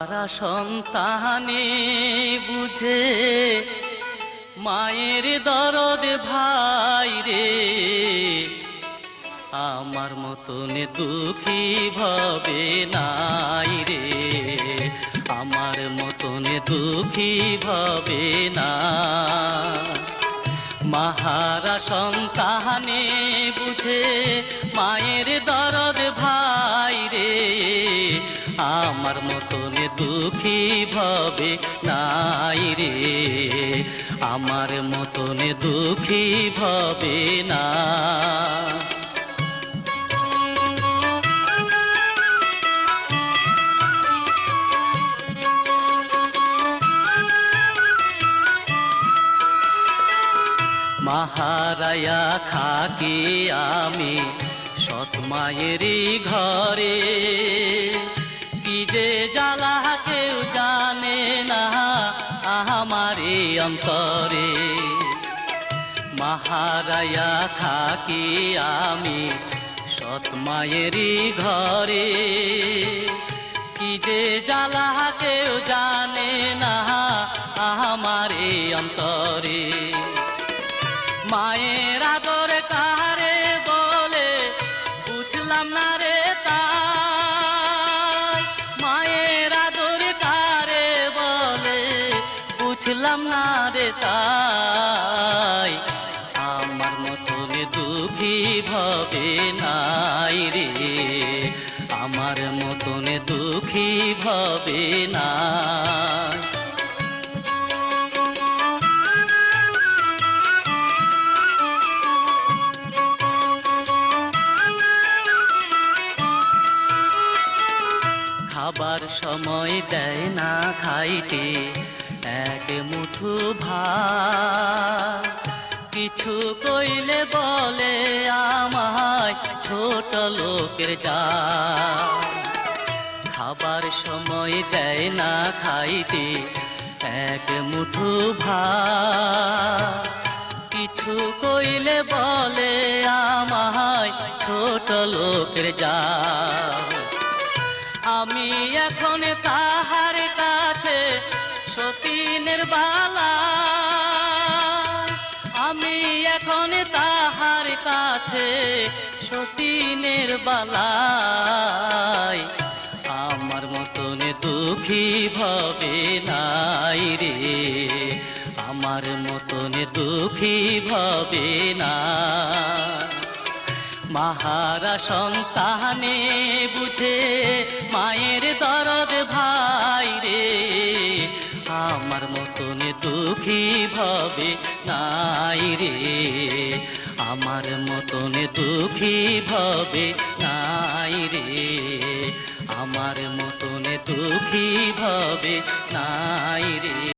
তারা সন্তানে বুঝে মায়ের দরদ ভাই রে, আমার মতন দুঃখী ভবে নাই রে, আমার মতন দুঃখী ভবে না। মাহারা সন্তানে বুঝে মায়ের দরদ ভাই রে, আমার মতন দুঃখী ভবে নাই রে, আমার মতন দুঃখী ভবে না। মাহারায়া থাকি আমি সৎ মায়েরই ঘরে, কি যে জ্বালা কেউ জানে না আমারে অন্তরে। মাহারায়া থাকি আমি সৎ মায়েরই ঘরে, কি যে জ্বালা কেউ জানে না আমারে অন্তরে। মায়ের আদর কারে বলে বুঝলাম না রে তাই, মায়ের আদর কারে বলে বুঝলাম না রে তাই, আমার মতন দুঃখী ভবে নাই রে, আমার মতন দুঃখী ভবে না। খাবার সময় দেয় না খাইতে এক মুঠো ভাত, কিছু কইলে বলে আমায় ছোট লোকের জাত। খাবার সময় দেয় না খাইতে এক মুঠো ভাত, কিছু কইলে বলে আমায় ছোট লোকের জাত। আমি এখন তাহার কাছে সতীনের বালা, আমি এখন তাহার কাছে সতীনের বালাই, আমার মতন দুঃখী ভবে নাই রে, আমার মতন দুঃখী ভবে না। মাহারা সন্তানে বুঝে মায়ের দরদ ভাই রে, আমার মতন দুঃখী ভবে নাই রে, আমার মতন দুঃখী ভবে নাই রে, আমার মতন দুঃখী ভবে নাই রে।